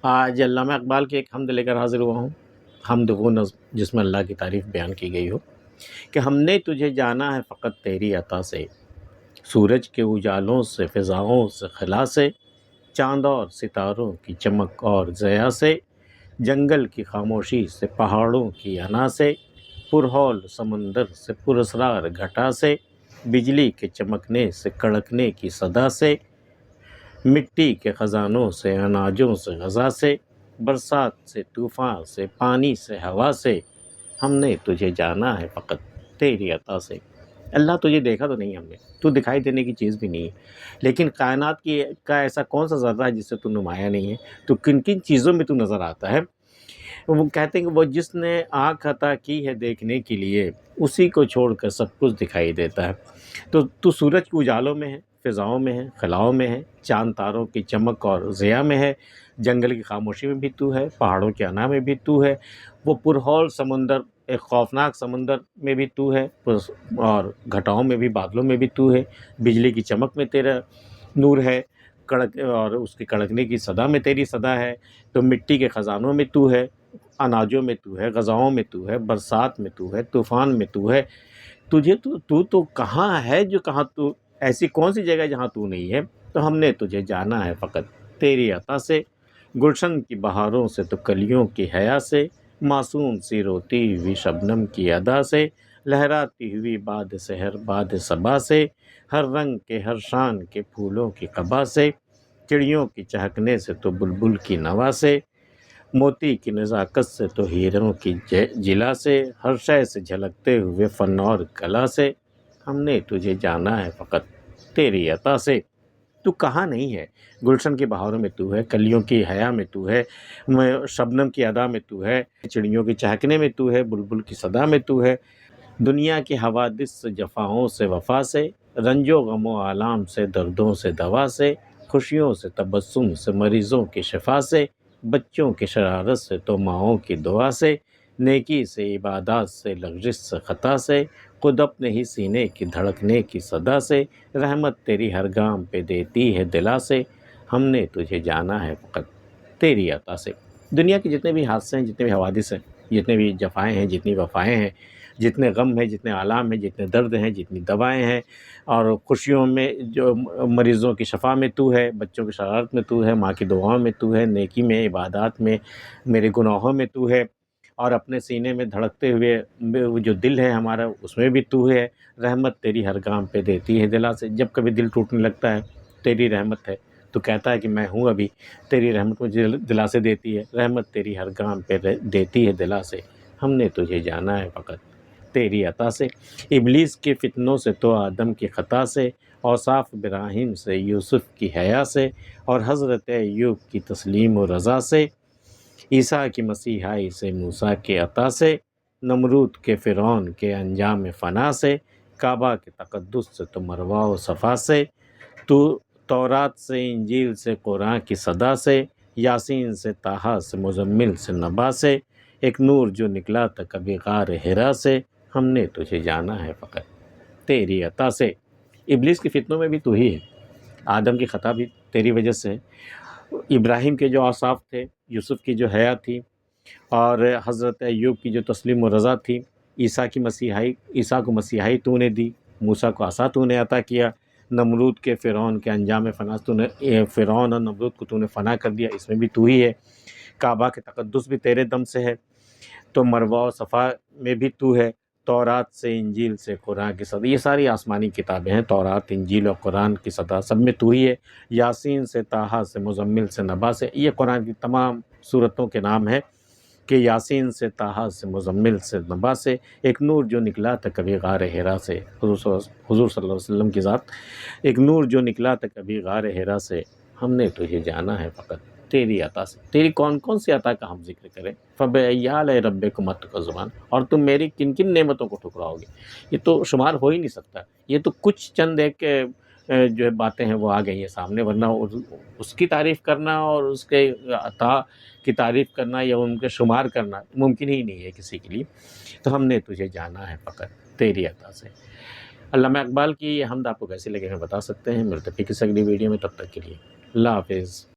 آج علامہ اقبال کی ایک حمد لے کر حاضر ہوا ہوں۔ حمد وہ نظم جس میں اللہ کی تعریف بیان کی گئی ہو کہ ہم نے تجھے جانا ہے فقط تیری عطا سے، سورج کے اجالوں سے، فضاؤں سے، خلا سے، چاند اور ستاروں کی چمک اور ضیاء سے، جنگل کی خاموشی سے، پہاڑوں کی انا سے، پرہول سمندر سے، پراسرار گھٹا سے، بجلی کے چمکنے سے، کڑکنے کی صدا سے، مٹی کے خزانوں سے، اناجوں سے، غذا سے، برسات سے، طوفان سے، پانی سے، ہوا سے، ہم نے تجھے جانا ہے فقط تیری عطا سے۔ اللہ تجھے دیکھا تو نہیں ہم نے، تو دکھائی دینے کی چیز بھی نہیں ہے، لیکن کائنات کا ایسا کون سا ذرہ ہے جس سے تو نمایاں نہیں ہے، تو کن کن چیزوں میں تو نظر آتا ہے۔ وہ کہتے ہیں کہ وہ جس نے آنکھ عطا کی ہے دیکھنے کے لیے، اسی کو چھوڑ کر سب کچھ دکھائی دیتا ہے۔ تو سورج کے اجالوں میں ہے، فضاؤں میں ہے، خلاؤں میں ہے، چاند تاروں کی چمک اور ضیاء میں ہے، جنگل کی خاموشی میں بھی تو ہے، پہاڑوں کے انا میں بھی تو ہے، وہ پرہول سمندر، ایک خوفناک سمندر میں بھی تو ہے، اور گھٹاؤں میں بھی، بادلوں میں بھی تو ہے، بجلی کی چمک میں تیرا نور ہے، کڑک اور اس کے کڑکنے کی صدا میں تیری صدا ہے، تو مٹی کے خزانوں میں تو ہے، اناجوں میں تو ہے، غذاؤں میں تو ہے، برسات میں تو ہے، طوفان میں تو ہے، تجھے تو کہاں ہے جو کہاں تو، ایسی کون سی جگہ جہاں تو نہیں ہے، تو ہم نے تجھے جانا ہے فقط تیری عطا سے، گلشن کی بہاروں سے تو کلیوں کی حیا سے، معصوم سی روتی ہوئی شبنم کی ادا سے، لہراتی ہوئی باد سحر باد صبا سے، ہر رنگ کے ہر شان کے پھولوں کی قبا سے، چڑیوں کی چہکنے سے تو بلبل کی نوا سے، موتی کی نزاکت سے تو ہیروں کی جلا سے، ہر شے سے جھلکتے ہوئے فن اور کلا سے، ہم نے تجھے جانا ہے فقط تیری عطا سے۔ تو کہاں نہیں ہے؟ گلشن کی بہاروں میں تو ہے، کلیوں کی حیا میں تو ہے، شبنم کی ادا میں تو ہے، چڑیوں کے چہکنے میں تو ہے، بلبل کی صدا میں تو ہے، دنیا کی حوادث سے، جفاؤں سے، وفا سے، رنج و غم و آلام سے، دردوں سے، دوا سے، خوشیوں سے، تبسم سے، مریضوں کی شفا سے، بچوں کی شرارت سے تو ماؤں کی دعا سے، نیکی سے، عبادات سے، لغزش سے، خطا سے، خود اپنے ہی سینے کی دھڑکنے کی صدا سے، رحمت تیری ہر گام پہ دیتی ہے دلا سے، ہم نے تجھے جانا ہے فقط تیری عطا سے۔ دنیا کے جتنے بھی حادثے ہیں، جتنے بھی حوادث ہیں، جتنے بھی جفائیں ہیں، جتنی وفائیں ہیں، جتنے غم ہیں، جتنے آلام ہیں، جتنے درد ہیں، جتنی دوائیں ہیں، اور خوشیوں میں جو مریضوں کی شفا میں تو ہے، بچوں کی شرارت میں تو ہے، ماں کی دعاؤں میں تو ہے، نیکی میں، عبادات میں، میرے گناہوں میں تو ہے، اور اپنے سینے میں دھڑکتے ہوئے وہ جو دل ہے ہمارا، اس میں بھی تو ہے، رحمت تیری ہر گام پہ دیتی ہے دلا سے۔ جب کبھی دل ٹوٹنے لگتا ہے، تیری رحمت ہے تو کہتا ہے کہ میں ہوں ابھی، تیری رحمت مجھے دلا سے دیتی ہے، رحمت تیری ہر گام پہ دیتی ہے دلا سے، ہم نے تجھے جانا ہے فقط تیری عطا سے۔ ابلیس کے فتنوں سے تو آدم کی خطا سے، اوصاف ابراہیم سے، یوسف کی حیا سے، اور حضرت ایوب کی تسلیم و رضا سے، عیسیٰ کی مسیحائی سے، موسیٰ کے عطا سے، نمرود کے، فرعون کے انجام فنا سے، کعبہ کے تقدس سے تو مروہ و صفا سے، تو تورات سے، انجیل سے، قرآن کی صدا سے، یاسین سے، طٰہٰ سے، مزمل سے، نبا سے، ایک نور جو نکلا تھا کبھی غار حرا سے، ہم نے تجھے جانا ہے فقط تیری عطا سے۔ ابلیس کے فتنوں میں بھی تو ہی ہے، آدم کی خطا بھی تیری وجہ سے ہے، ابراہیم کے جو اوصاف تھے، یوسف کی جو حیا تھی، اور حضرت ایوب کی جو تسلیم و رضا تھی، عیسیٰ کو مسیحائی تو نے دی، موسیٰ کو عصا تو نے عطا کیا، نمرود کے، فرعون کے انجام فنا تو نے، فرعون اور نمرود کو تو نے فنا کر دیا، اس میں بھی تو ہی ہے، کعبہ کے تقدس بھی تیرے دم سے ہے، تو مروہ و صفا میں بھی تو ہے، تورات سے، انجیل سے، قرآن کی صدا، یہ ساری آسمانی کتابیں ہیں، تورات، انجیل اور قرآن کی صدا سب میں تو ہی ہے، یاسین سے، طٰہٰ سے، مزمل سے، نبا سے، یہ قرآن کی تمام صورتوں کے نام ہیں کہ یاسین سے، طٰہٰ سے، مزمل سے، نبا سے، ایک نور جو نکلا تھا کبھی غار حرا سے، حضور صلی اللہ علیہ وسلم کی ذات، ایک نور جو نکلا تھا کبھی غار حرا سے، ہم نے تجھے جانا ہے فقط تیری عطا سے۔ تیری کون کون سی عطا کا ہم ذکر کریں؟ فَبِأَيِّ آلَاءِ رَبِّكُمَا تُكَذِّبَانِ، اور تم میری کن کن نعمتوں کو ٹھکراؤ گے، یہ تو شمار ہو ہی نہیں سکتا، یہ تو کچھ چند ایک جو ہے باتیں ہیں وہ آ گئی ہیں سامنے، ورنہ اس کی تعریف کرنا اور اس کے عطا کی تعریف کرنا یا ان کے شمار کرنا ممکن ہی نہیں ہے کسی کے لیے، تو ہم نے تجھے جانا ہے فقط تیری عطا سے۔ علامہ اقبال کی یہ حمد آپ کو کیسے لگے ہیں بتا سکتے ہیں، ملتے ہیں کسی اگلی ویڈیو میں، تب تک کے لیے اللہ حافظ۔